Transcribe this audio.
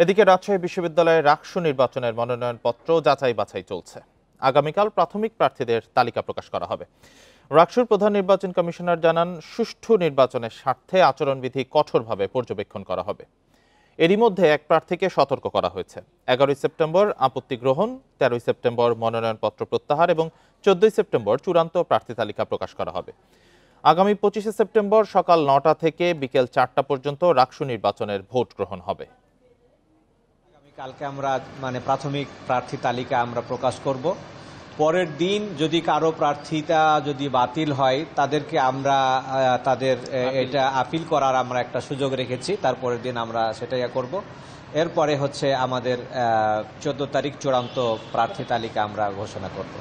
এদিকে রাজশাহী বিশ্ববিদ্যালয়ের রাকসু নির্বাচনের মনোনয়নপত্র যাচাই বাছাই চলছে। আগামীকাল প্রাথমিক প্রার্থীদের তালিকা প্রকাশ করা হবে। রাকসুর প্রধান নির্বাচন কমিশনার জানান, সুষ্ঠু নির্বাচনের স্বার্থে আচরণবিধি কঠোরভাবে পর্যবেক্ষণ করা হবে। এরই মধ্যে এক প্রার্থীকে সতর্ক করা হয়েছে। 11 সেপ্টেম্বর আপত্তি গ্রহণ, 13 সেপ্টেম্বর মনোনয়নপত্র প্রত্যাহার এবং 14 সেপ্টেম্বর চূড়ান্ত প্রার্থী তালিকা প্রকাশ করা হবে। আগামী 25 সেপ্টেম্বর সকাল 9টা থেকে বিকেল 4টা পর্যন্ত রাকসু নির্বাচনের ভোট গ্রহণ হবে। কালকে আমরা প্রাথমিক প্রার্থী তালিকা আমরা প্রকাশ করব। পরের দিন যদি কারো প্রার্থীতা যদি বাতিল হয়, তাদেরকে আমরা তাদের এটা আপিল করার আমরা একটা সুযোগ রেখেছি। তারপরের দিন আমরা সেটাই করব। এরপরে আমাদের 14 তারিখ চূড়ান্ত প্রার্থী তালিকা আমরা ঘোষণা করব।